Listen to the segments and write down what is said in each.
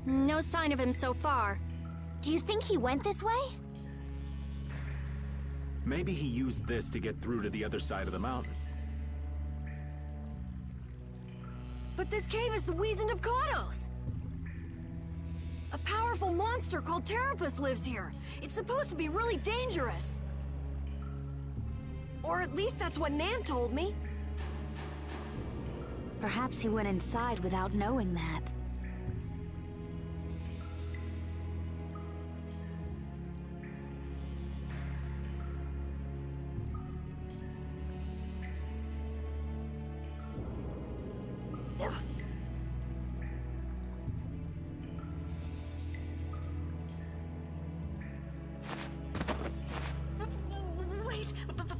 No sign of him so far. Do you think he went this way? Maybe he used this to get through to the other side of the mountain. But this cave is the Weasand of Kados! A powerful monster called Terrapus lives here. It's supposed to be really dangerous. Or at least that's what Nan told me. Perhaps he went inside without knowing that.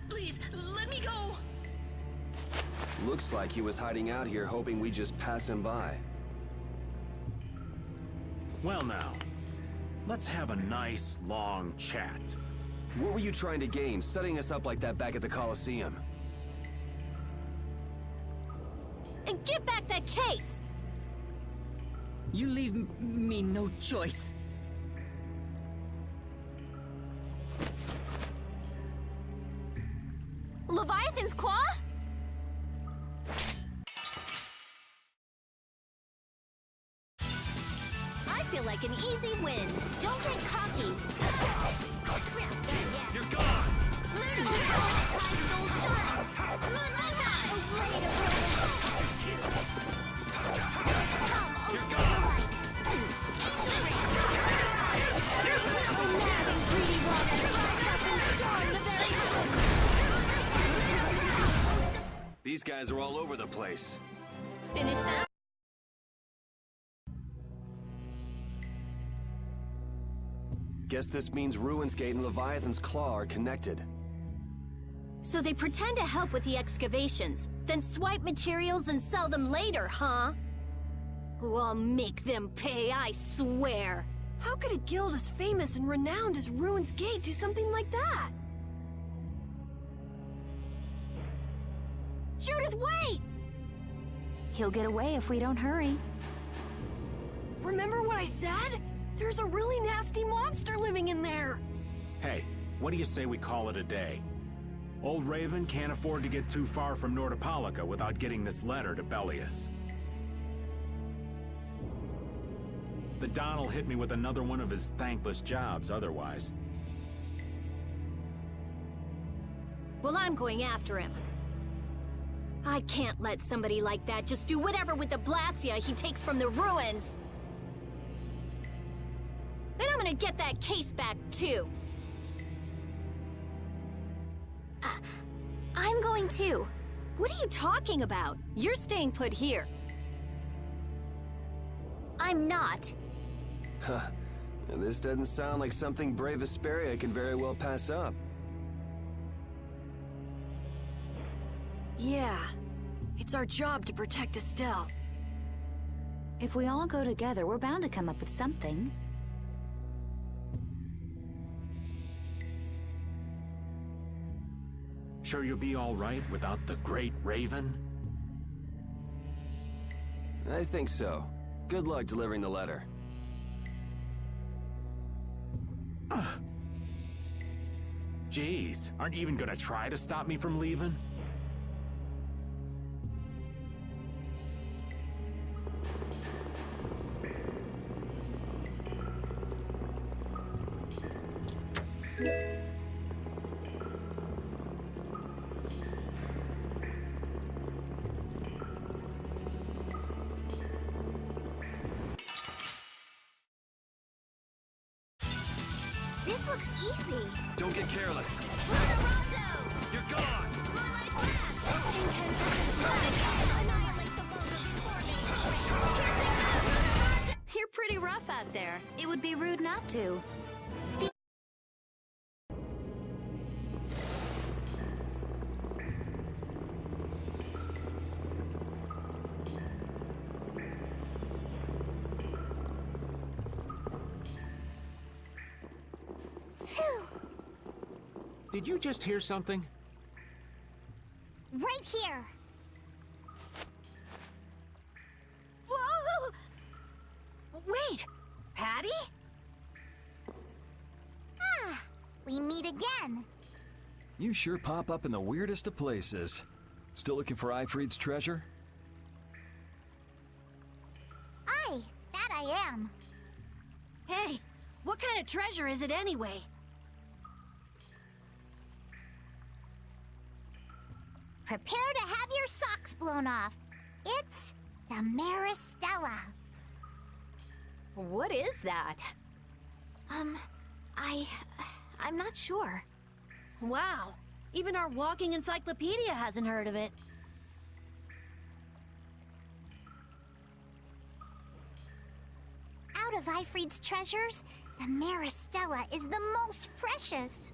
Please, let me go! Looks like he was hiding out here hoping we'd just pass him by. Well now, let's have a nice, long chat. What were you trying to gain, setting us up like that back at the Coliseum? And give back that case! You leave me no choice. Leviathan's Claw? I feel like an easy win. Don't get cocky. You're gone! Soul shine. Moonlight eye. Come, oh Silverlight. Angel mad and greedy waters rise up and storm the very These guys are all over the place. Finish that. Guess this means Ruin's Gate and Leviathan's Claw are connected. So they pretend to help with the excavations, then swipe materials and sell them later, huh? Oh, I'll make them pay, I swear. How could a guild as famous and renowned as Ruin's Gate do something like that? Judith, wait! He'll get away if we don't hurry. Remember what I said? There's a really nasty monster living in there! Hey, what do you say we call it a day? Old Raven can't afford to get too far from Nordopolica without getting this letter to Bellius. The Don'll hit me with another one of his thankless jobs otherwise. Well, I'm going after him. I can't let somebody like that just do whatever with the Blastia he takes from the ruins. Then I'm gonna get that case back, too. I'm going too. What are you talking about? You're staying put here. I'm not. Huh. This doesn't sound like something brave Vesperia can very well pass up. Yeah. It's our job to protect Estelle. If we all go together, we're bound to come up with something. Sure you'll be all right without the Great Raven? I think so. Good luck delivering the letter. Jeez, aren't you even gonna try to stop me from leaving? This looks easy. Don't get careless. You're gone! You're pretty rough out there. It would be rude not to. Did you just hear something? Right here. Whoa! Wait! Patty? Ah, we meet again. You sure pop up in the weirdest of places. Still looking for Ifrid's treasure? Aye, that I am. Hey, what kind of treasure is it anyway? Prepare to have your socks blown off. It's the Maristella. What is that? I'm not sure. Wow, even our walking encyclopedia hasn't heard of it. Out of Ifrid's treasures, the Maristella is the most precious.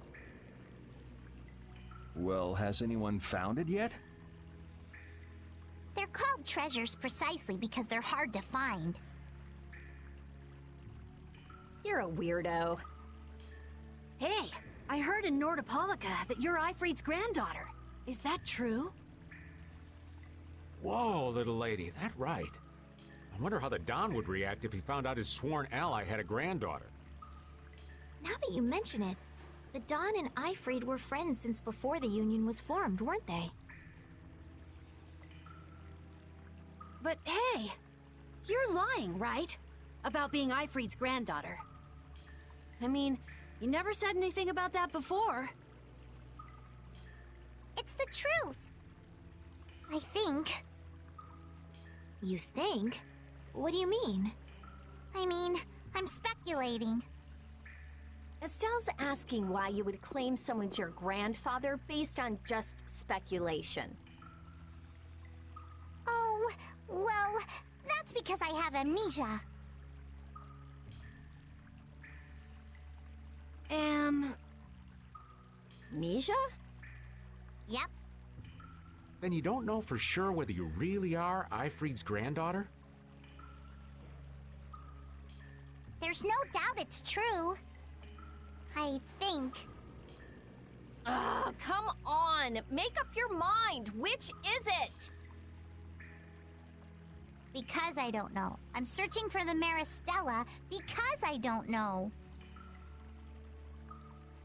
Well, has anyone found it yet? They're called treasures precisely because they're hard to find. You're a weirdo. Hey, I heard in Nordopolica that you're Ifrid's granddaughter. Is that true? Whoa, little lady, that right. I wonder how the Don would react if he found out his sworn ally had a granddaughter. Now that you mention it, the Don and Ifrid were friends since before the Union was formed, weren't they? But hey, you're lying, right? About being Ifrid's granddaughter. I mean, you never said anything about that before. It's the truth. I think. You think? What do you mean? I mean, I'm speculating. Estelle's asking why you would claim someone's your grandfather based on just speculation. Oh, well, that's because I have amnesia. Amnesia? Yep, Then you don't know for sure whether you really are Ifrid's granddaughter? there's no doubt it's true. I think. Ugh, come on! Make up your mind! Which is it? Because I don't know. I'm searching for the Maristella because I don't know.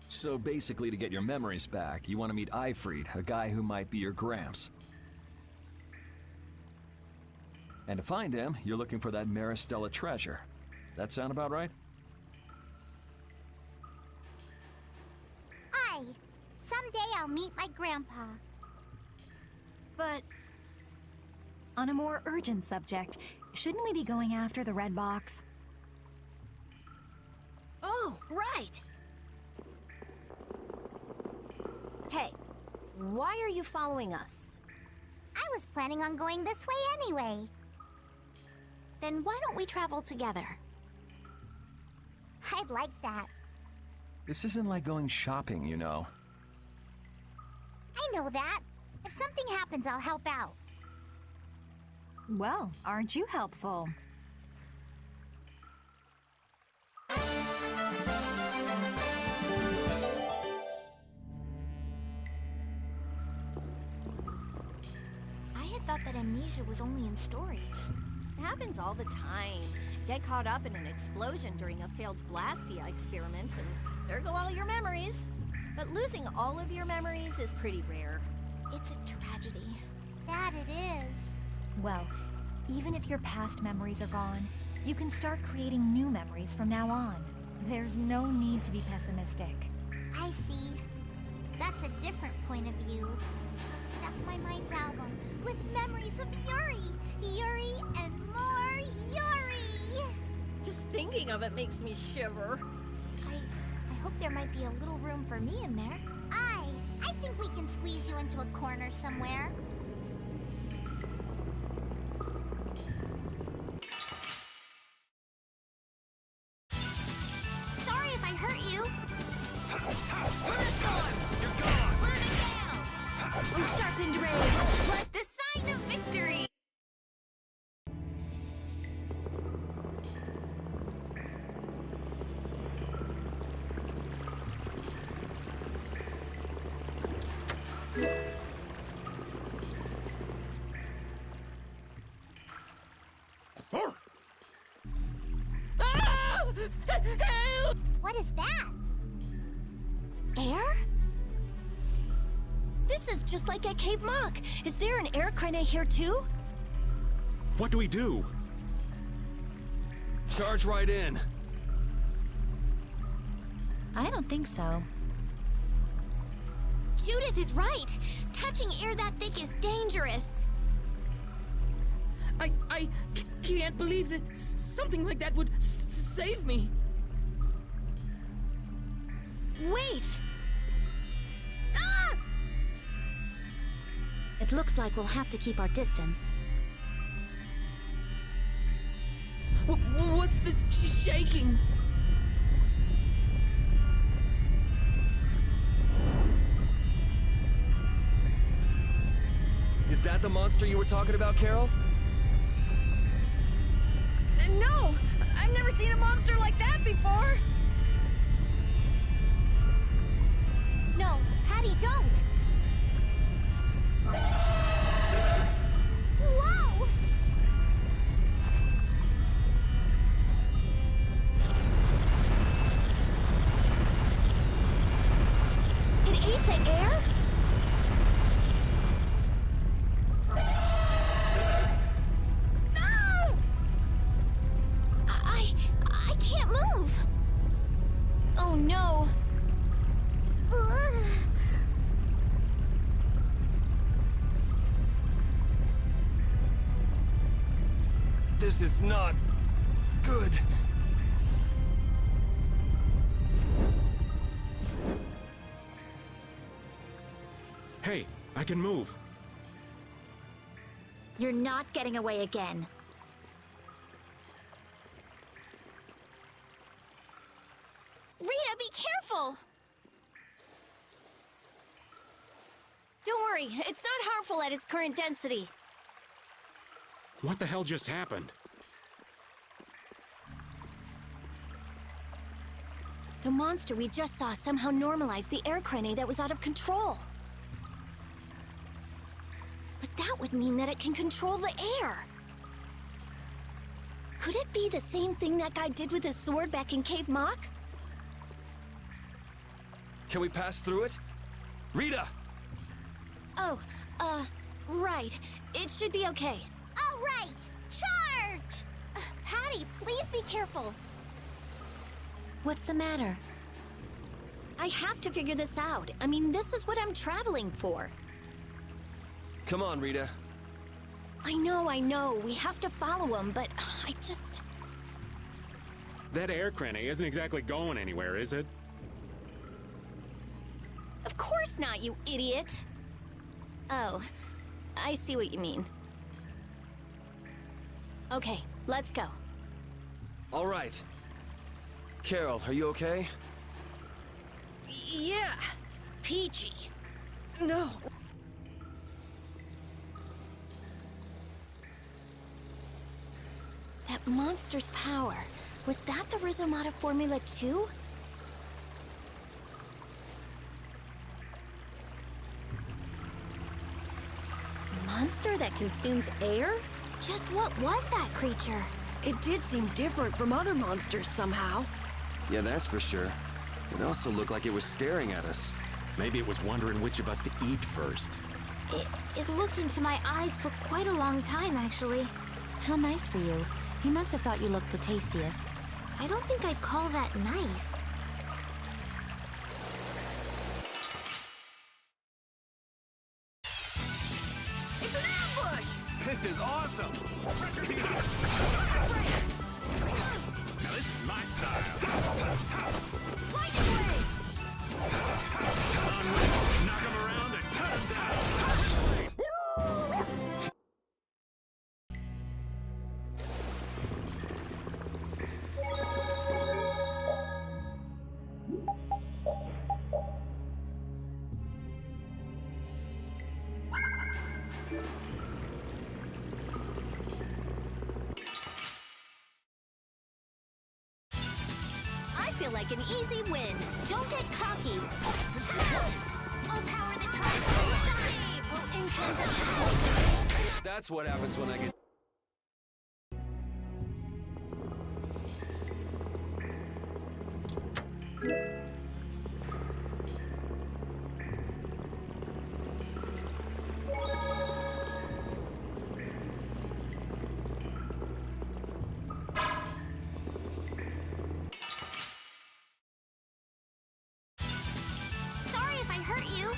So basically, to get your memories back, you want to meet Ifrid, a guy who might be your gramps. And to find him, you're looking for that Maristella treasure. That sound about right? Aye. Someday I'll meet my grandpa. But On a more urgent subject, shouldn't we be going after the red box? oh, right. Hey, why are you following us? I was planning on going this way anyway. Then why don't we travel together? I'd like that. This isn't like going shopping, you know. I know that. If something happens, I'll help out. Well, aren't you helpful? I had thought that amnesia was only in stories. It happens all the time. Get caught up in an explosion during a failed Blastia experiment, and there go all your memories. But losing all of your memories is pretty rare. It's a tragedy. That it is. Well, even if your past memories are gone, you can start creating new memories from now on. There's no need to be pessimistic. I see. That's a different point of view. I'll stuff my mind's album with memories of Yuri. Yuri and more Yuri! Just thinking of it makes me shiver. I hope there might be a little room for me in there. I think we can squeeze you into a corner somewhere. Sorry if I hurt you. You're gone! Oh, sharpened rage! What the sign of victory! Ah! What is that? Air? This is just like at Cave Mock. Is there an air crane here too? What do we do? Charge right in. I don't think so. Judith is right. Touching air that thick is dangerous. I can't believe that something like that would save me. Wait! Ah! It looks like we'll have to keep our distance. What's this shaking? Is that the monster you were talking about, Carol? No! I've never seen a monster like that before! No, Patty, don't! Whoa! It ate the air? No! I can't move! Oh no! Ugh. This is not good. Hey, I can move. You're not getting away again. Rita, be careful! Don't worry, it's not harmful at its current density. What the hell just happened? The monster we just saw somehow normalized the air crane that was out of control. But that would mean that it can control the air. Could it be the same thing that guy did with his sword back in Cave Mock? Can we pass through it? Rita! Oh, right. It should be okay. All right, charge! Patty, please be careful. What's the matter? I have to figure this out. I mean, this is what I'm traveling for. Come on, Rita. I know. We have to follow him, but I just... That air crane isn't exactly going anywhere, is it? Of course not, you idiot. Oh, I see what you mean. Okay, let's go. All right. Carol, are you okay? Yeah, peachy. No. That monster's power, was that the Rhizomata Formula 2? Monster that consumes air? Just what was that creature? It did seem different from other monsters somehow. Yeah, that's for sure. It also looked like it was staring at us. Maybe it was wondering which of us to eat first. It looked into my eyes for quite a long time, actually. How nice for you. He must have thought you looked the tastiest. I don't think I'd call that nice. It's an ambush! This is awesome! Now this is my style. Light blade! On with, knock 'em around and cut 'em down. I feel like an easy win. Don't get cocky. All power that tries to shine will incandescent. That's what happens when I get... Sorry if I hurt you.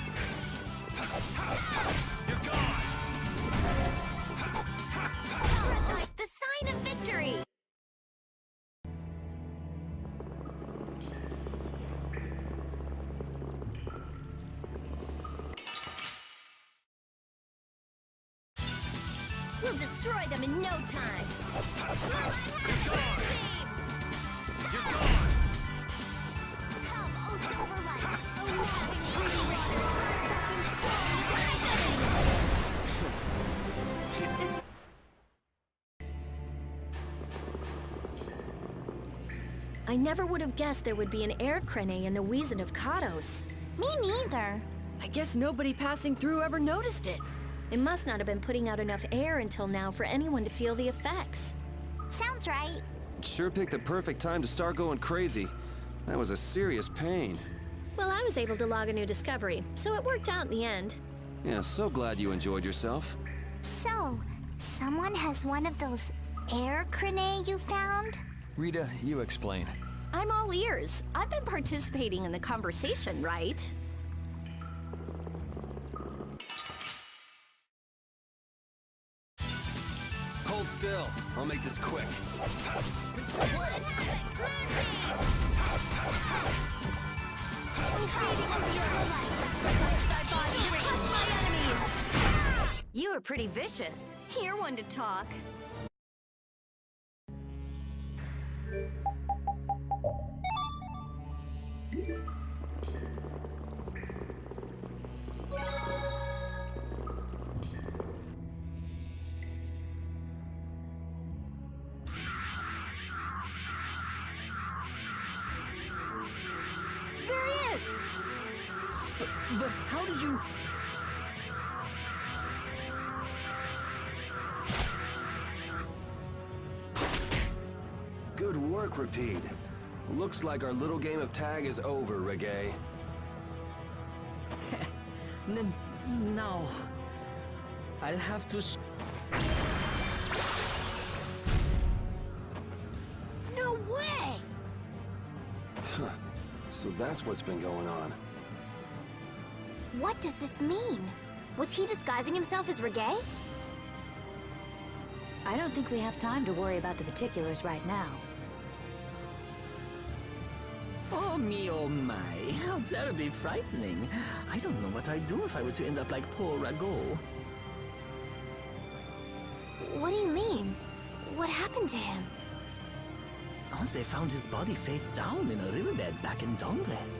The sign of victory! We'll destroy them in no time! Come, oh Silverlight. Oh, laughing angry waters. This... I never would have guessed there would be an air crane in the Wheezin of Kados. Me neither. I guess nobody passing through ever noticed it. It must not have been putting out enough air until now for anyone to feel the effects. Sounds right. Sure picked the perfect time to start going crazy. That was a serious pain. Well, I was able to log a new discovery, so it worked out in the end. Yeah, so glad you enjoyed yourself. So, someone has one of those air crane you found? Rita, you explain. I'm all ears. I've been participating in the conversation, right? Hold still. I'll make this quick. You are pretty vicious. You're one to talk. There he is! But how did you... Good work, Repeat. Looks like our little game of tag is over, Reggae. Now... I'll have to... No way! Huh. So that's what's been going on. What does this mean? Was he disguising himself as Reggae? I don't think we have time to worry about the particulars right now. Oh me, oh my. How terribly frightening. I don't know what I'd do if I were to end up like poor Rago. What do you mean? What happened to him? Oh, they found his body face down in a riverbed back in Dongrest.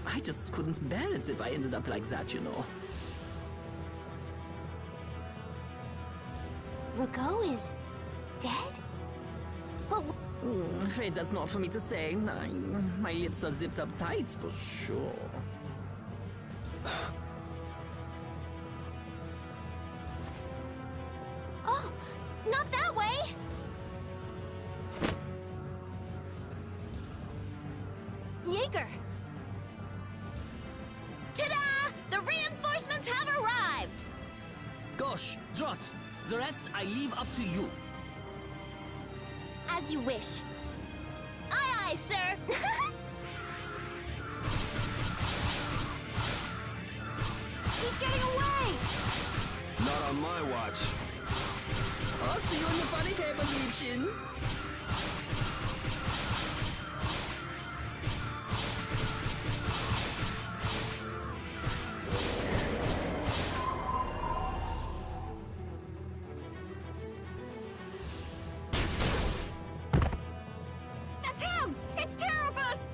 I just couldn't bear it if I ended up like that, you know. Rago is dead? But Afraid that's not for me to say. My lips are zipped up tight for sure. oh, not that way! Jaeger! Ta-da! The reinforcements have arrived! Gosh, Drot, the rest I leave up to you. As you wish. Aye, aye, sir! He's getting away! Not on my watch. I'll see you in the funny paper, Liebchen. That's him! It's Terrabus!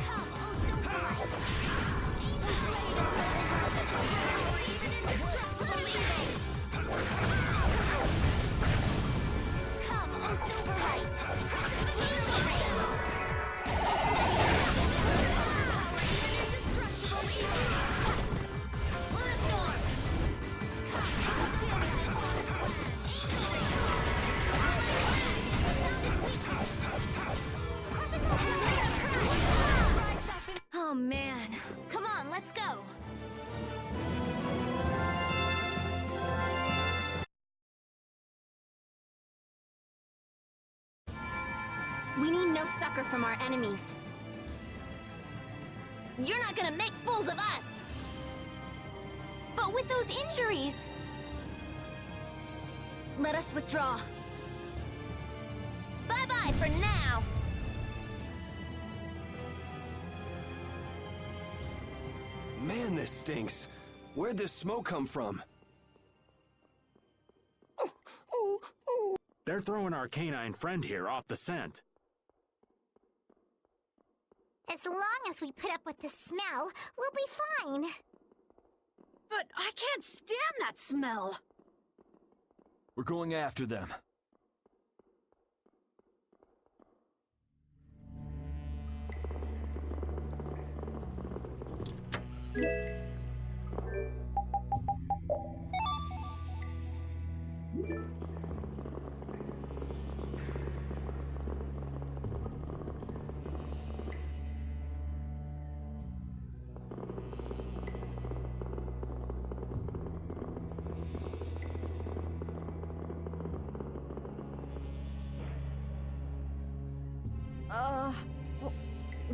Come, oh Silverlight. Come, oh Silverlight. We need no succor from our enemies. You're not gonna make fools of us! But with those injuries... Let us withdraw. Bye-bye for now! Man, this stinks. Where'd this smoke come from? They're throwing our canine friend here off the scent. As long as we put up with the smell, we'll be fine. But I can't stand that smell. We're going after them.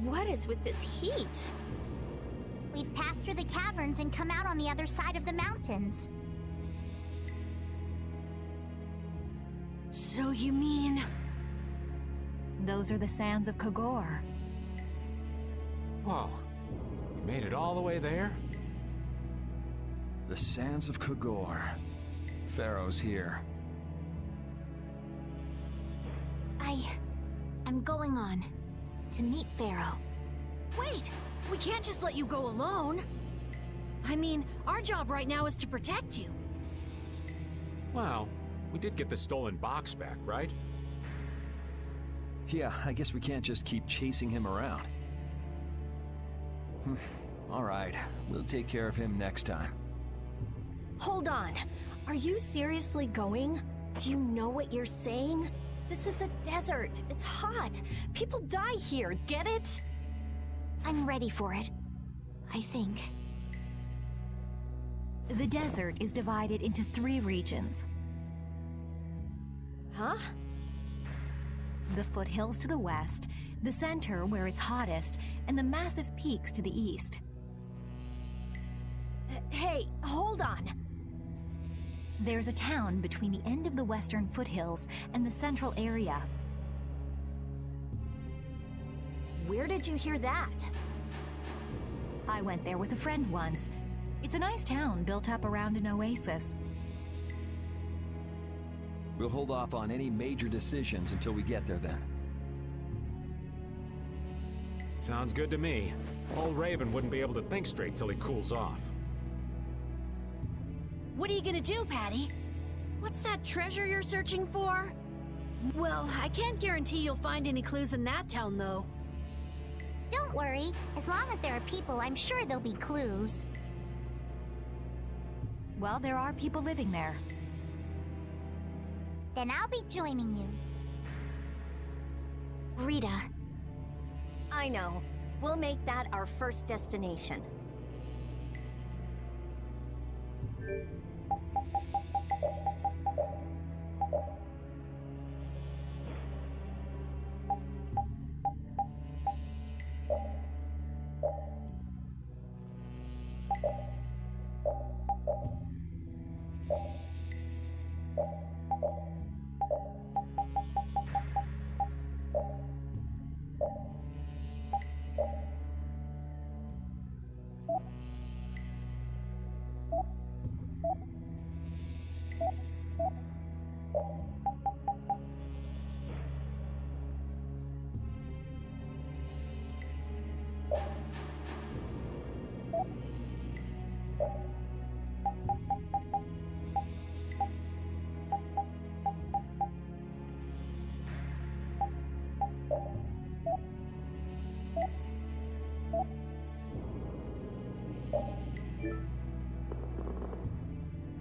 What is with this heat? We've passed through the caverns and come out on the other side of the mountains. So you mean... Those are the sands of Kogor. Whoa. We made it all the way there? The sands of Kogor. Pharaoh's here. I'm going on to meet Pharaoh. Wait! We can't just let you go alone. I mean, our job right now is to protect you. Well, we did get the stolen box back, right? Yeah, I guess we can't just keep chasing him around. All right, we'll take care of him next time. Hold on. Are you seriously going? Do you know what you're saying? This is a desert. It's hot. People die here, get it? I'm ready for it, I think. The desert is divided into 3 regions. Huh? The foothills to the west, the center where it's hottest, and the massive peaks to the east. Hey, hold on. There's a town between the end of the western foothills and the central area. Where did you hear that? I went there with a friend once. It's a nice town built up around an oasis. We'll hold off on any major decisions until we get there then. Sounds good to me. Old Raven wouldn't be able to think straight till he cools off. What are you gonna do, Patty? What's that treasure you're searching for? Well, I can't guarantee you'll find any clues in that town, though. Don't worry. As long as there are people, I'm sure there'll be clues. Well, there are people living there. Then I'll be joining you. Rita. I know. We'll make that our first destination.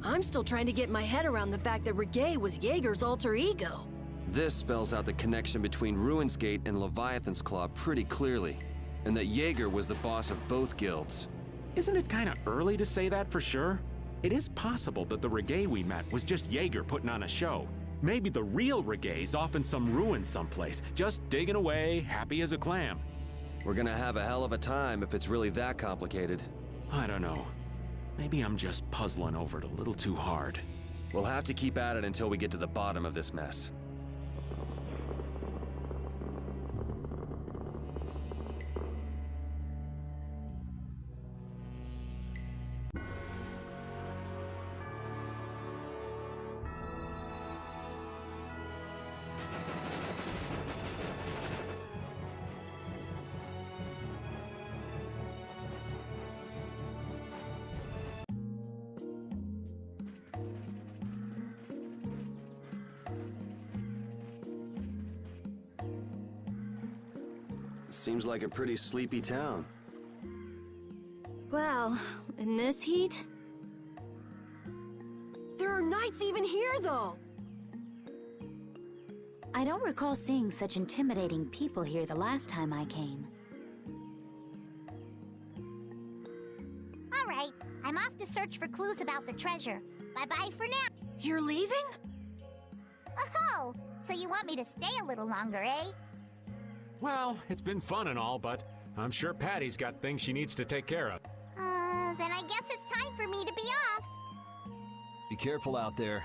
I'm still trying to get my head around the fact that Reggae was Jaeger's alter ego. This spells out the connection between Ruin's Gate and Leviathan's Claw pretty clearly, and that Jaeger was the boss of both guilds. Isn't it kind of early to say that for sure? It is possible that the Reggae we met was just Jaeger putting on a show. Maybe the real Regay's off in some ruin someplace, just digging away, happy as a clam. We're gonna have a hell of a time if it's really that complicated. I don't know. Maybe I'm just puzzling over it a little too hard. We'll have to keep at it until we get to the bottom of this mess. Seems like a pretty sleepy town. Well, in this heat? There are knights even here, though! I don't recall seeing such intimidating people here the last time I came. All right, I'm off to search for clues about the treasure. Bye-bye for now. You're leaving? Oh, so you want me to stay a little longer, eh? Well, it's been fun and all, but I'm sure Patty's got things she needs to take care of. Then I guess it's time for me to be off. Be careful out there.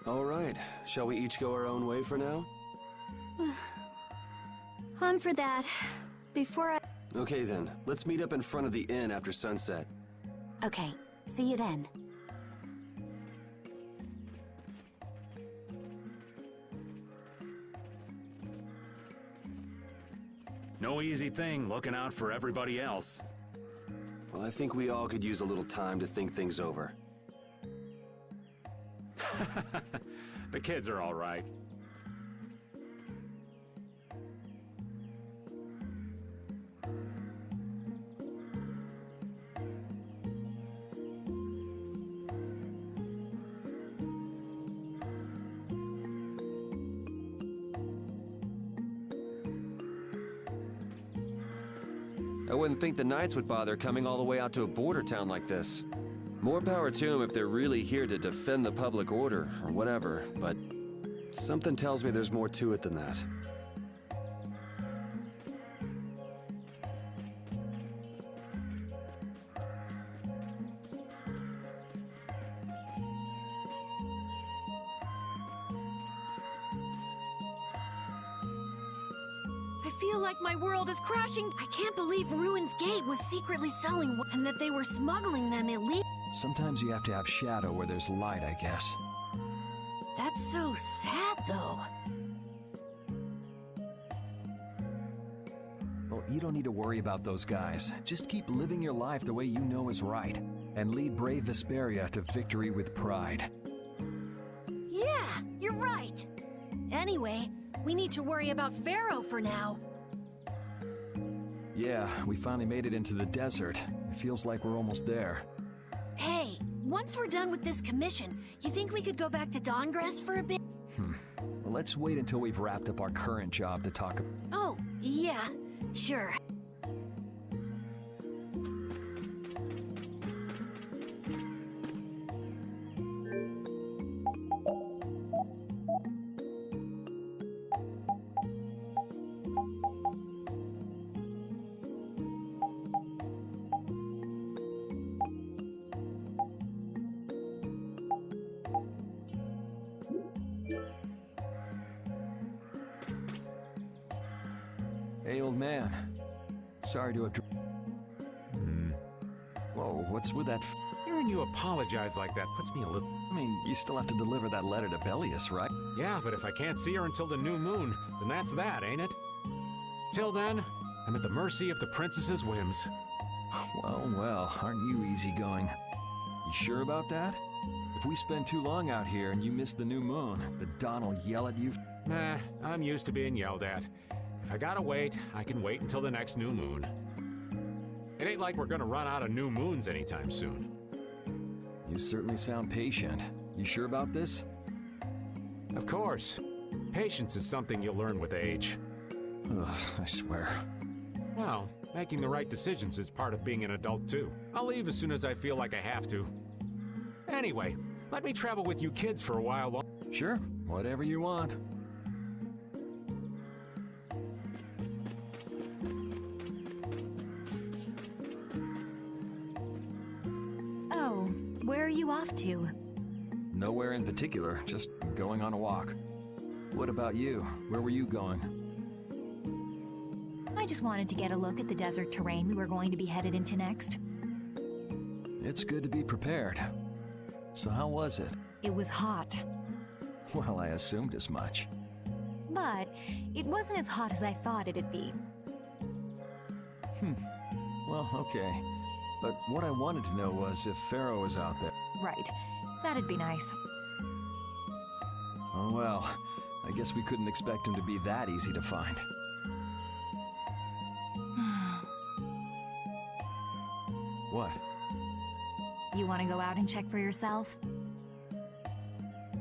All right, shall we each go our own way for now? On for that. Before I... Okay then, let's meet up in front of the inn after sunset. Okay, see you then. No easy thing looking out for everybody else. Well, I think we all could use a little time to think things over. The kids are all right. I wouldn't think the Knights would bother coming all the way out to a border town like this. More power to them if they're really here to defend the public order, or whatever, but something tells me there's more to it than that. I feel like my world is crashing. I can't believe Ruin's Gate was secretly selling and that they were smuggling them illegally. Sometimes you have to have shadow where there's light, I guess. That's so sad, though. Well, you don't need to worry about those guys. Just keep living your life the way you know is right. And lead brave Vesperia to victory with pride. Yeah, you're right. Anyway, we need to worry about Pharaoh for now. Yeah, we finally made it into the desert. It feels like we're almost there. Hey, once we're done with this commission, you think we could go back to Dawngrass for a bit? Well, let's wait until we've wrapped up our current job to talk about. Oh, yeah, sure. Hey, old man. Sorry to have... Whoa, what's with that Hearing you apologize like that puts me a little... I mean, you still have to deliver that letter to Bellius, right? Yeah, but if I can't see her until the new moon, then that's that, ain't it? Till then, I'm at the mercy of the princess's whims. Well, well, aren't you easygoing? You sure about that? If we spend too long out here and you miss the new moon, the Dawn will yell at you. Nah, I'm used to being yelled at. If I gotta wait, I can wait until the next new moon. It ain't like we're gonna run out of new moons anytime soon. You certainly sound patient. You sure about this? Of course. Patience is something you'll learn with age. Ugh, I swear. Well, making the right decisions is part of being an adult, too. I'll leave as soon as I feel like I have to. Anyway, let me travel with you kids for a while. Sure, whatever you want. Oh, where are you off to? Nowhere in particular, just going on a walk. What about you? Where were you going? I just wanted to get a look at the desert terrain we were going to be headed into next. It's good to be prepared. So how was it? It was hot, Well, I assumed as much. but it wasn't as hot as I thought it'd be. Well, okay. But what I wanted to know was if Pharaoh was out there. Right. That'd be nice. Oh well, I guess we couldn't expect him to be that easy to find. What? You want to go out and check for yourself?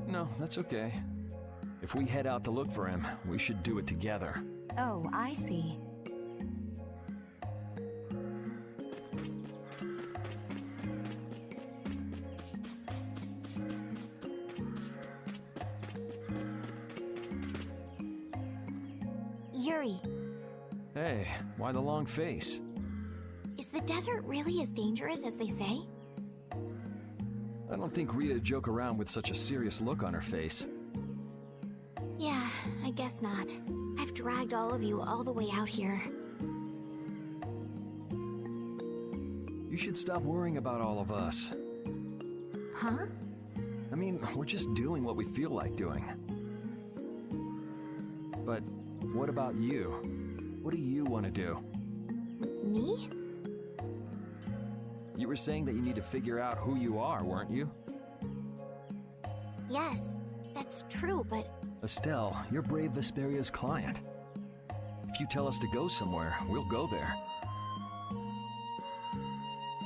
No, that's okay. If we head out to look for him, we should do it together. Oh, I see. Yuri, Hey, why the long face? is the desert really as dangerous as they say? I don't thinkRita'd joke around with such a serious look on her face. Yeah, I guess not. I've dragged all of you all the way out here. You should stop worrying about all of us. Huh? I mean, we're just doing what we feel like doing. But what about you? What do you want to do? Me? You were saying that you need to figure out who you are, weren't you? Yes, that's true, but Estelle, you're Brave Vesperia's client. If you tell us to go somewhere, we'll go there.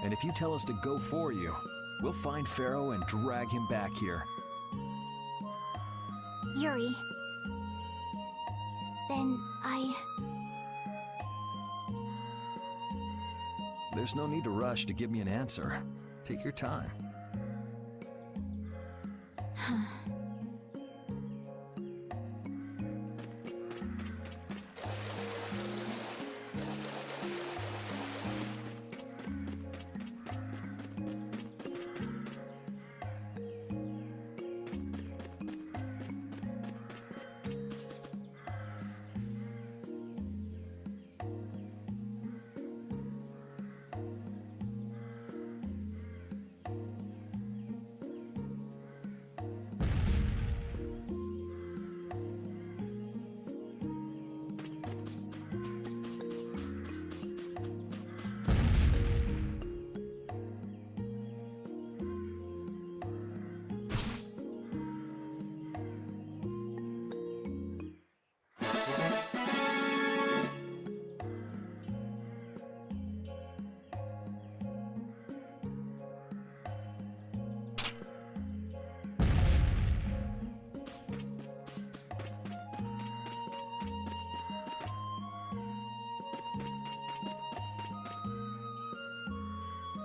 And if you tell us to go for you, we'll find Pharaoh and drag him back here. Yuri. Then There's no need to rush to give me an answer. Take your time.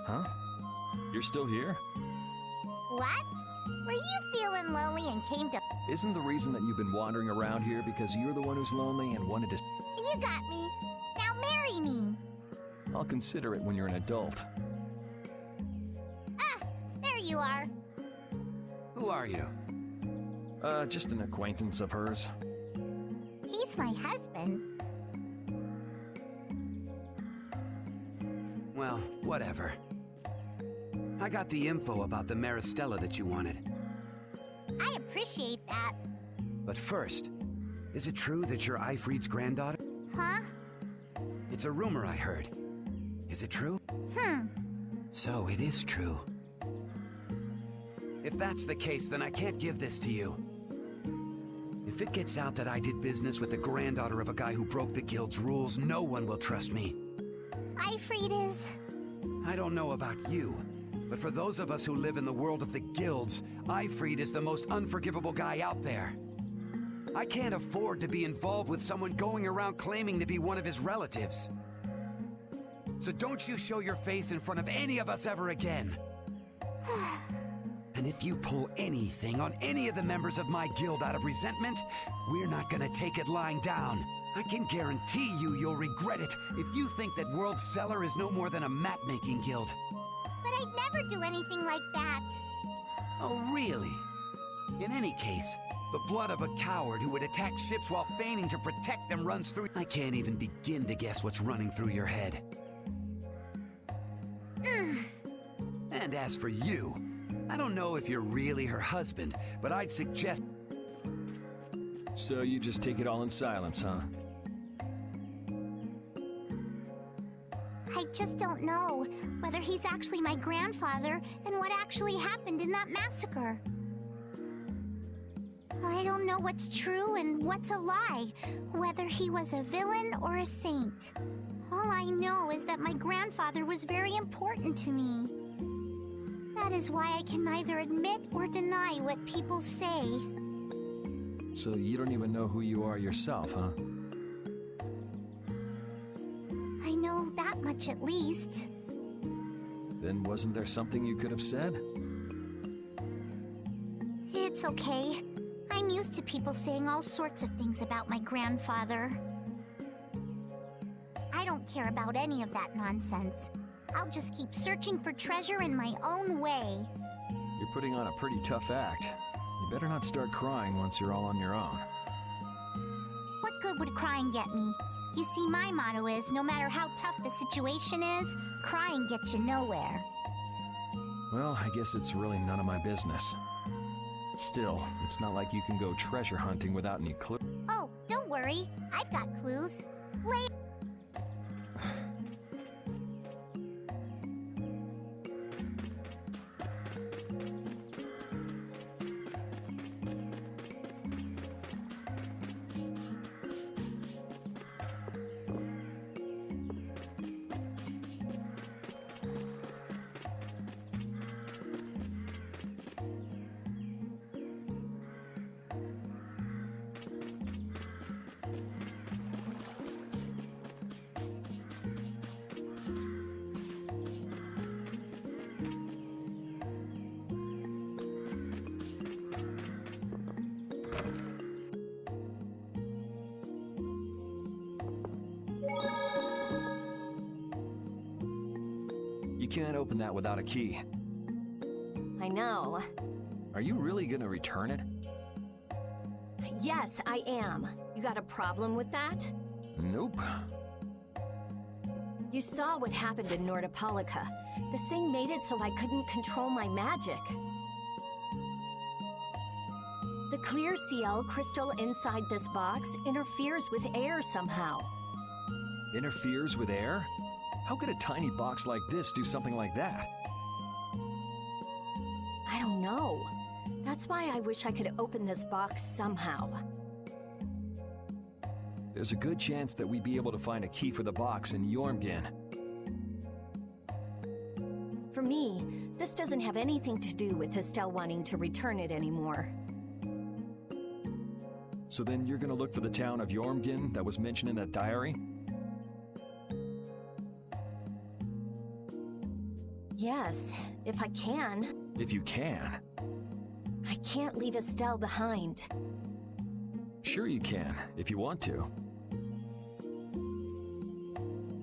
Huh? You're still here? what? Were you feeling lonely and came to... Isn't the reason that you've been wandering around here because you're the one who's lonely and wanted to... You got me. Now marry me. I'll consider it when you're an adult. Ah, there you are. Who are you? Just an acquaintance of hers. He's my husband. Well, whatever. I got the info about the Maristella that you wanted. I appreciate that. But first, is it true that you're Ifrid's granddaughter? Huh? It's a rumor I heard. Is it true? So it is true. If that's the case, then I can't give this to you. If it gets out that I did business with the granddaughter of a guy who broke the guild's rules, no one will trust me. Ifrid is... I don't know about you, but for those of us who live in the world of the guilds, Ifrid is the most unforgivable guy out there. I can't afford to be involved with someone going around claiming to be one of his relatives. So don't you show your face in front of any of us ever again. And if you pull anything on any of the members of my guild out of resentment, we're not gonna take it lying down. I can guarantee you'll regret it if you think that World Cellar is no more than a map-making guild. But I'd never do anything like that. Oh, really? In any case, the blood of a coward who would attack ships while feigning to protect them runs through... I can't even begin to guess what's running through your head. And as for you, I don't know if you're really her husband, but I'd suggest... So you just take it all in silence, huh? I just don't know whether he's actually my grandfather and what actually happened in that massacre. I don't know what's true and what's a lie, whether he was a villain or a saint. All I know is that my grandfather was very important to me. That is why I can neither admit or deny what people say. So you don't even know who you are yourself, huh? I know that much at least. Then wasn't there something you could have said? It's okay. I'm used to people saying all sorts of things about my grandfather. I don't care about any of that nonsense. I'll just keep searching for treasure in my own way. You're putting on a pretty tough act. You better not start crying once you're all on your own. What good would crying get me? You see, my motto is, no matter how tough the situation is, crying gets you nowhere. Well, I guess it's really none of my business. Still, it's not like you can go treasure hunting without any clue. Oh, don't worry. I've got clues. Later. You can't open that without a key. I know. Are you really gonna return it? Yes, I am. You got a problem with that? Nope. You saw what happened in Nordopolica. This thing made it so I couldn't control my magic. The clear CL crystal inside this box interferes with air somehow. Interferes with air? How could a tiny box like this do something like that? I don't know. That's why I wish I could open this box somehow. There's a good chance that we'd be able to find a key for the box in Jormungand. For me, this doesn't have anything to do with Estelle wanting to return it anymore. So then you're gonna look for the town of Jormungand that was mentioned in that diary? Yes, if I can. If you can. I can't leave Estelle behind. Sure you can, if you want to.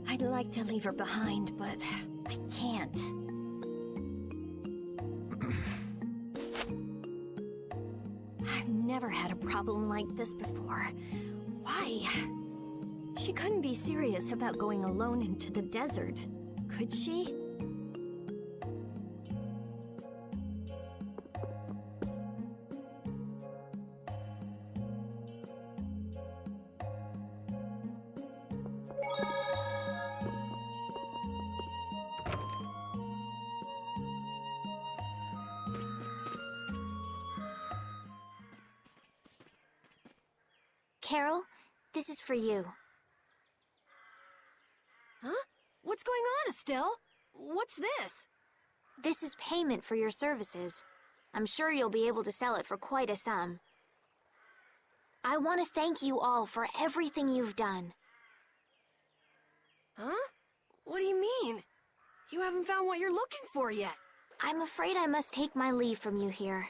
I'd like to leave her behind, but I can't. I've never had a problem like this before. Why? She couldn't be serious about going alone into the desert, could she? Carol, this is for you. Huh? What's going on, Estelle? What's this? This is payment for your services. I'm sure you'll be able to sell it for quite a sum. I want to thank you all for everything you've done. Huh? What do you mean? You haven't found what you're looking for yet. I'm afraid I must take my leave from you here.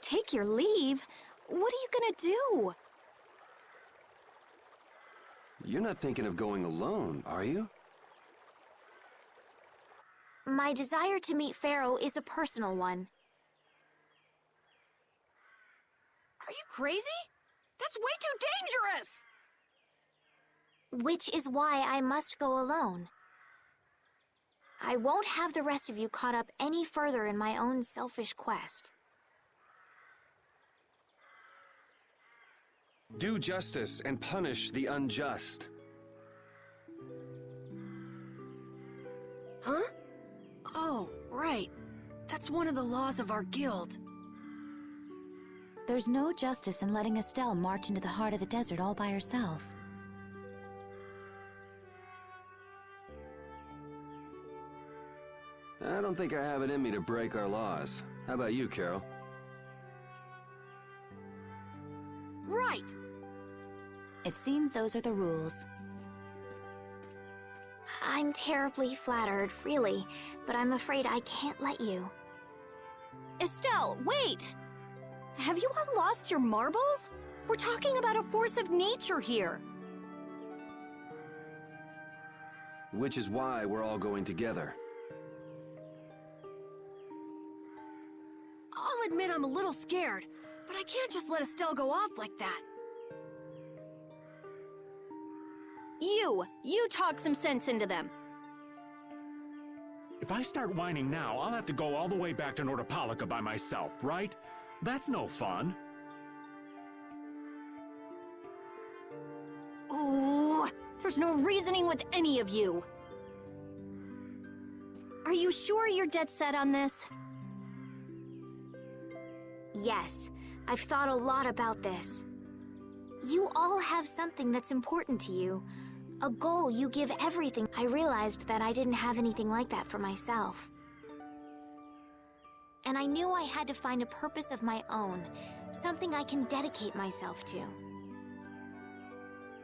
Take your leave? What are you gonna do? You're not thinking of going alone, are you? My desire to meet Pharaoh is a personal one. Are you crazy? That's way too dangerous! Which is why I must go alone. I won't have the rest of you caught up any further in my own selfish quest. Do justice and punish the unjust. Huh? Oh, right. That's one of the laws of our guild. There's no justice in letting Estelle march into the heart of the desert all by herself. I don't think I have it in me to break our laws. How about you, Carol? Right! It seems those are the rules. I'm terribly flattered, really, but I'm afraid I can't let you. Estelle, wait! Have you all lost your marbles? We're talking about a force of nature here. Which is why we're all going together. I'll admit I'm a little scared, but I can't just let Estelle go off like that. You talk some sense into them. If I start whining now, I'll have to go all the way back to Nordopolica by myself, right? That's no fun. Ooh, there's no reasoning with any of you. Are you sure you're dead set on this? Yes, I've thought a lot about this. You all have something that's important to you. A goal you give everything. I realized that I didn't have anything like that for myself. And I knew I had to find a purpose of my own, something I can dedicate myself to.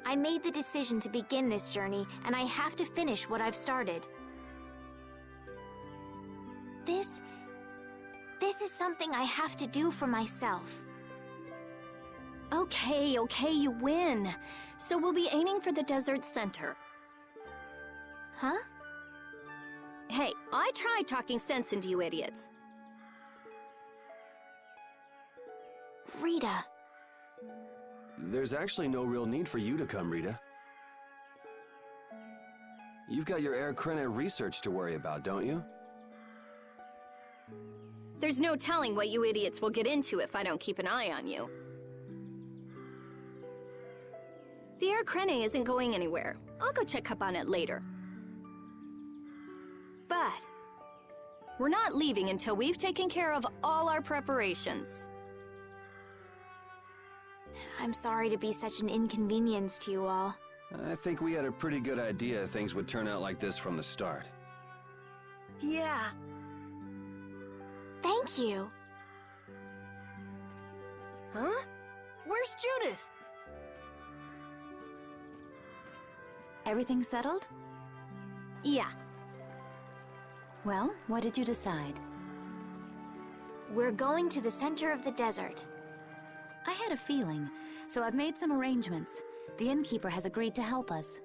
I made the decision to begin this journey, and I have to finish what I've started. This is something I have to do for myself. Okay, you win. So we'll be aiming for the desert center. Huh? Hey, I tried talking sense into you idiots. Rita. There's actually no real need for you to come, Rita. You've got your Air Krena research to worry about, don't you? There's no telling what you idiots will get into if I don't keep an eye on you. The Air Krena isn't going anywhere. I'll go check up on it later. But we're not leaving until we've taken care of all our preparations. I'm sorry to be such an inconvenience to you all. I think we had a pretty good idea things would turn out like this from the start. Yeah. Thank you. Huh? Where's Judith? Everything settled? Yeah. Well, what did you decide? We're going to the center of the desert. I had a feeling, so I've made some arrangements. The innkeeper has agreed to help us.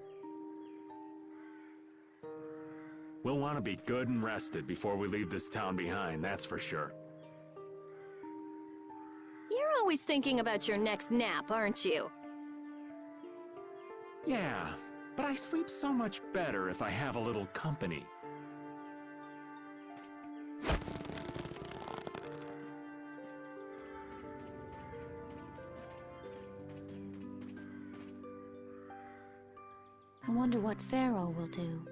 We'll want to be good and rested before we leave this town behind, that's for sure. You're always thinking about your next nap, aren't you? Yeah, but I sleep so much better if I have a little company. I wonder what Pharaoh will do.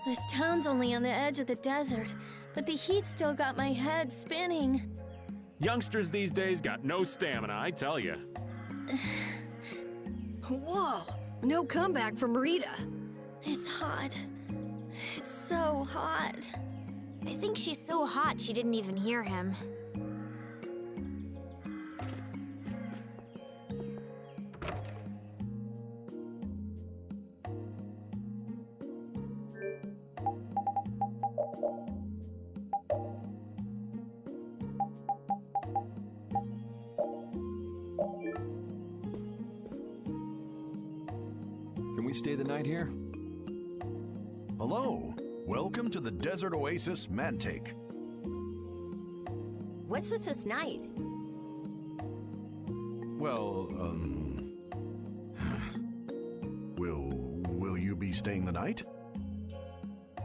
This town's only on the edge of the desert, but the heat still got my head spinning. Youngsters these days got no stamina, I tell you. Whoa! No comeback from Rita. It's hot. It's so hot. I think she's so hot she didn't even hear him. Can we stay the night here? Hello. Welcome to the Desert Oasis Mantake. What's with this night? Well, will you be staying the night?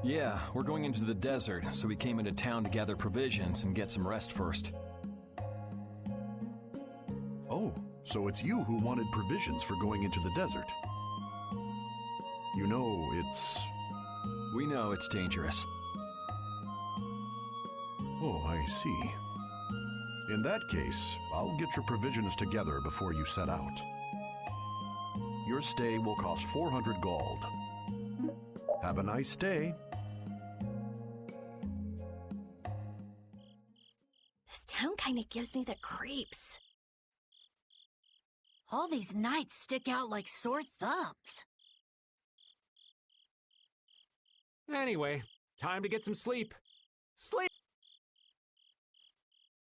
Yeah, we're going into the desert, so we came into town to gather provisions and get some rest first. Oh, so it's you who wanted provisions for going into the desert. You know, We know it's dangerous. Oh, I see. In that case, I'll get your provisions together before you set out. Your stay will cost 400 gold. Have a nice stay. This town kind of gives me the creeps. All these nights stick out like sore thumbs. Anyway, time to get some sleep. Sleep!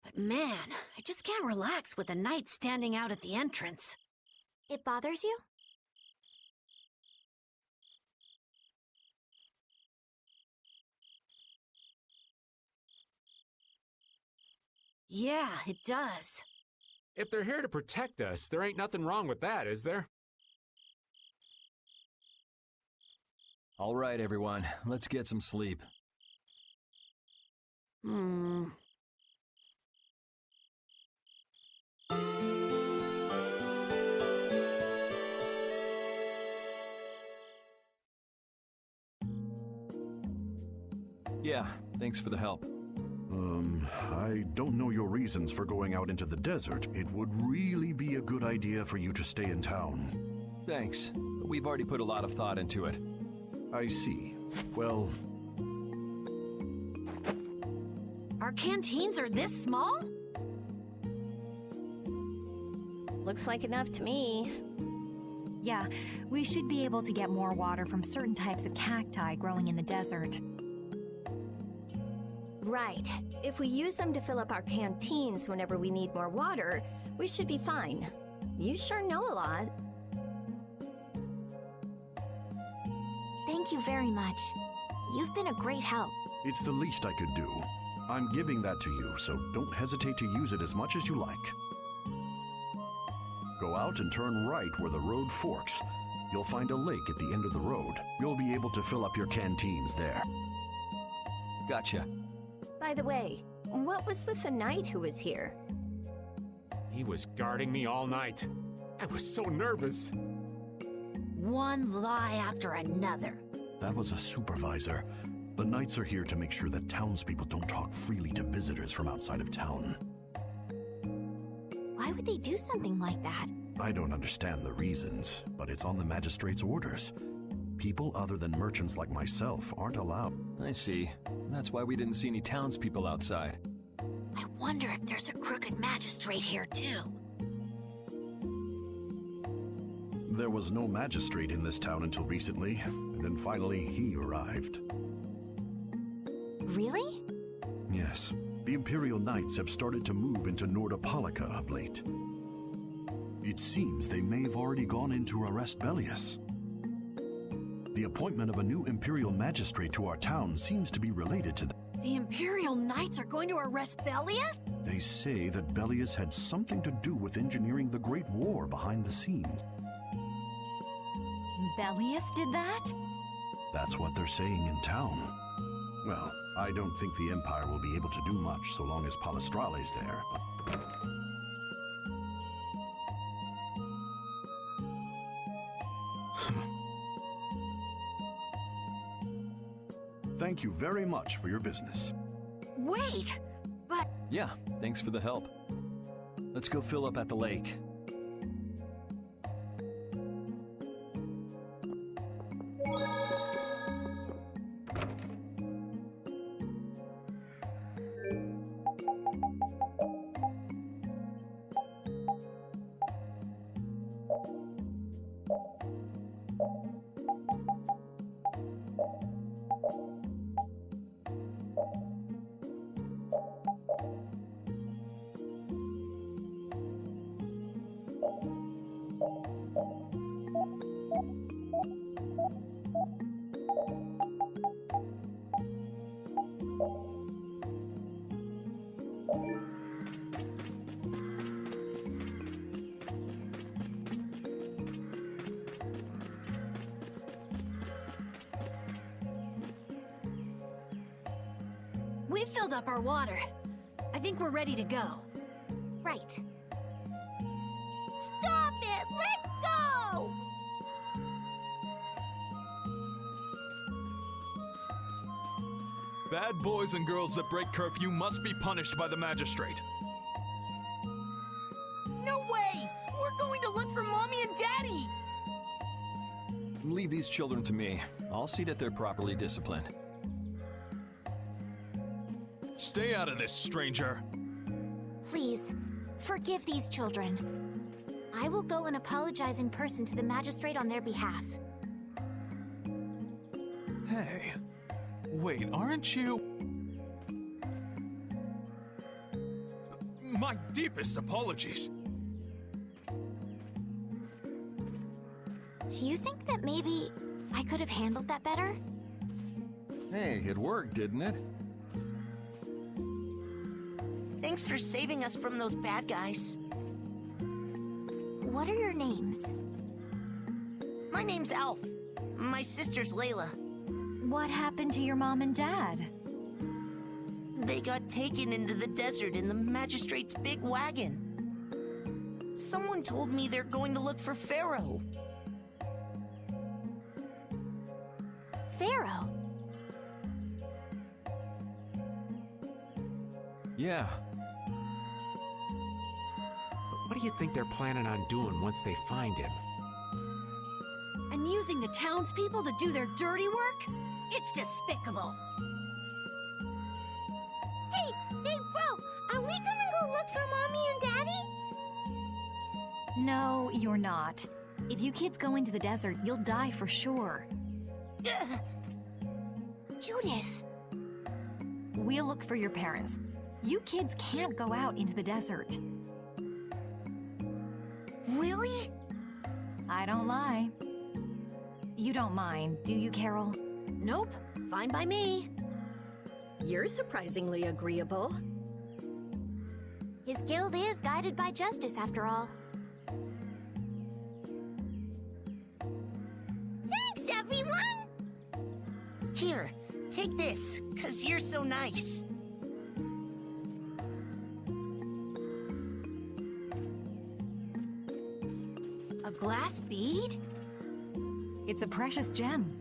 But man, I just can't relax with the knight standing out at the entrance. It bothers you? Yeah, it does. If they're here to protect us, there ain't nothing wrong with that, is there? All right, everyone, let's get some sleep. Yeah, thanks for the help. I don't know your reasons for going out into the desert. It would really be a good idea for you to stay in town. Thanks, but we've already put a lot of thought into it. I see. Well, Our canteens are this small? Looks like enough to me. Yeah, we should be able to get more water from certain types of cacti growing in the desert. Right. If we use them to fill up our canteens whenever we need more water, we should be fine. You sure know a lot. Thank you very much. You've been a great help. it's the least I could do. I'm giving that to you, so don't hesitate to use it as much as you like. Go out and turn right where the road forks. You'll find a lake at the end of the road. You'll be able to fill up your canteens there. Gotcha. By the way, what was with the knight who was here? He was guarding me all night. I was so nervous. One lie after another. That was a supervisor. The knights are here to make sure that townspeople don't talk freely to visitors from outside of town. Why would they do something like that? I don't understand the reasons, but it's on the magistrate's orders. People other than merchants like myself aren't allowed. I see. That's why we didn't see any townspeople outside. I wonder if there's a crooked magistrate here too. There was no magistrate in this town until recently, and then finally he arrived. Really? Yes, the Imperial Knights have started to move into Nordopolica of late. It seems they may have already gone in to arrest Bellius. The appointment of a new Imperial Magistrate to our town seems to be related to that. The Imperial Knights are going to arrest Bellius? They say that Bellius had something to do with engineering the Great War behind the scenes. Bellius did that? That's what they're saying in town. Well, I don't think the Empire will be able to do much so long as Palestrale's there, but... Thank you very much for your business. Wait! But Yeah, thanks for the help. Let's go fill up at the lake. we've filled up our water. I think we're ready to go. Right. Stop it! Let go! Bad boys and girls that break curfew must be punished by the magistrate. No way! We're going to look for Mommy and Daddy! Leave these children to me. I'll see that they're properly disciplined. Stay out of this, stranger. Please, forgive these children. I will go and apologize in person to the magistrate on their behalf. Hey. Wait, aren't you... My deepest apologies. Do you think that maybe I could have handled that better? Hey, it worked, didn't it? Thanks for saving us from those bad guys. What are your names? My name's Alf. My sister's Layla. What happened to your mom and dad? They got taken into the desert in the magistrate's big wagon. Someone told me they're going to look for Pharaoh. Pharaoh? Yeah. What do you think they're planning on doing once they find him? And using the townspeople to do their dirty work? It's despicable. Hey, bro, are we gonna go look for Mommy and Daddy? No, you're not. If you kids go into the desert, you'll die for sure. Judith! We'll look for your parents. You kids can't go out into the desert. Really? I don't lie. You don't mind, do you, Carol? Nope, fine by me. You're surprisingly agreeable. His guild is guided by justice, after all. Thanks, everyone! Here, take this, 'cause you're so nice. A glass bead? It's a precious gem.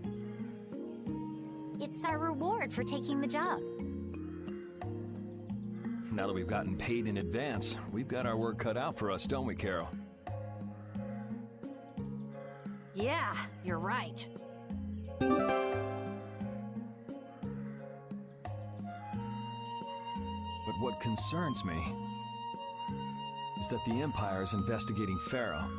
It's our reward for taking the job. Now that we've gotten paid in advance, we've got our work cut out for us, don't we, Carol? Yeah, you're right. But what concerns me is that the Empire is investigating Pharaoh.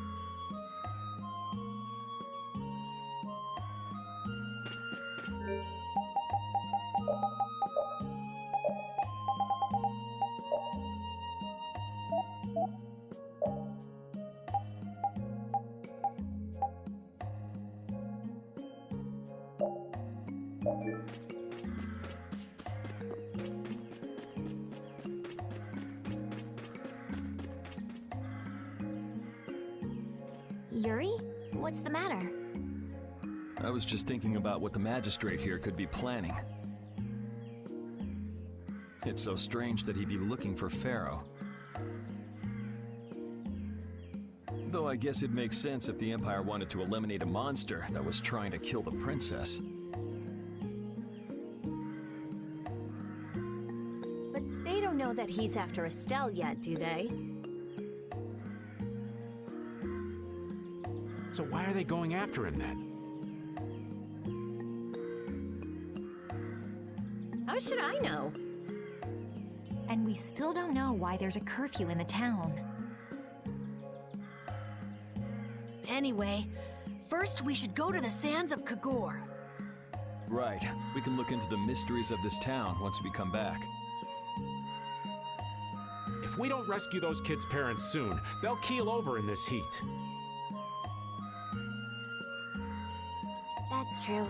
Yuri? What's the matter? I was just thinking about what the magistrate here could be planning. It's so strange that he'd be looking for Pharaoh. Though I guess it makes sense if the Empire wanted to eliminate a monster that was trying to kill the princess. know that he's after Estelle yet, do they? So why are they going after him then? How should I know? And we still don't know why there's a curfew in the town. Anyway, first we should go to the sands of Kagor. Right. We can look into the mysteries of this town once we come back. If we don't rescue those kids' parents soon, they'll keel over in this heat. That's true.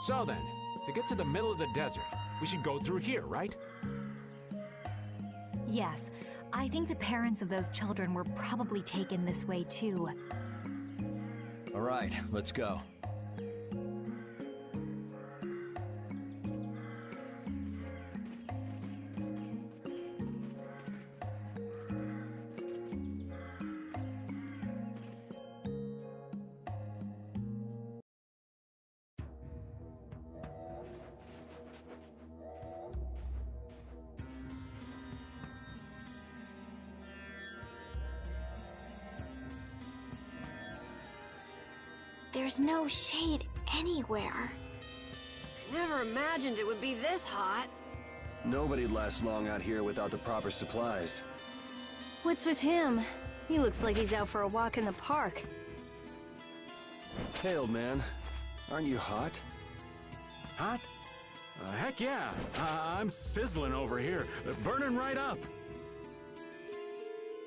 So then, to get to the middle of the desert, we should go through here, right? Yes, I think the parents of those children were probably taken this way too. All right, let's go. There's no shade anywhere. I never imagined it would be this hot. Nobody lasts long out here without the proper supplies. What's with him? He looks like he's out for a walk in the park. Hey, old man. Aren't you hot? Hot? Heck yeah. I'm sizzling over here. Burning right up.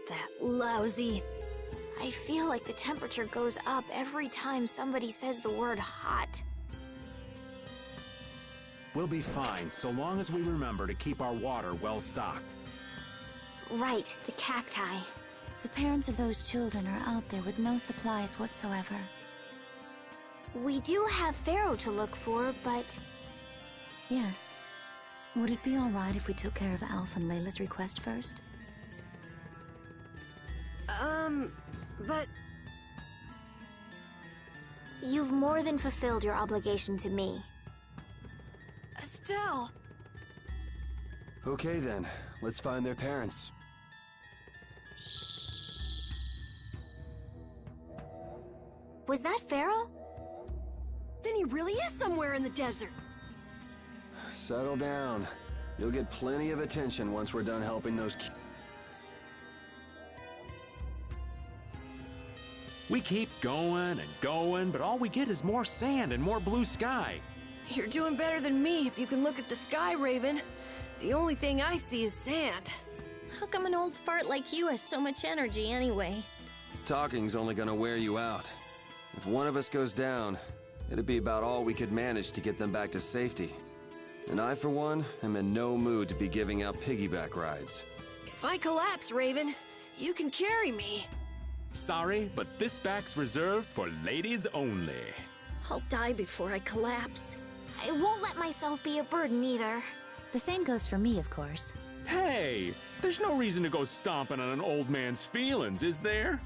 That lousy... I feel like the temperature goes up every time somebody says the word hot. We'll be fine, so long as we remember to keep our water well stocked. Right, the cacti. The parents of those children are out there with no supplies whatsoever. We do have Pharaoh to look for, but... Yes. Would it be all right if we took care of Alf and Layla's request first? But... You've more than fulfilled your obligation to me. Estelle! Okay then, let's find their parents. Was that Pharaoh? Then he really is somewhere in the desert. Settle down. You'll get plenty of attention once we're done helping those kids. We keep going and going, but all we get is more sand and more blue sky. You're doing better than me if you can look at the sky, Raven. The only thing I see is sand. How come an old fart like you has so much energy anyway? Talking's only gonna wear you out. If one of us goes down, it'd be about all we could manage to get them back to safety. And I, for one, am in no mood to be giving out piggyback rides. If I collapse, Raven, you can carry me. Sorry, but this back's reserved for ladies only. I'll die before I collapse. I won't let myself be a burden either. The same goes for me, of course. Hey, there's no reason to go stomping on an old man's feelings, is there?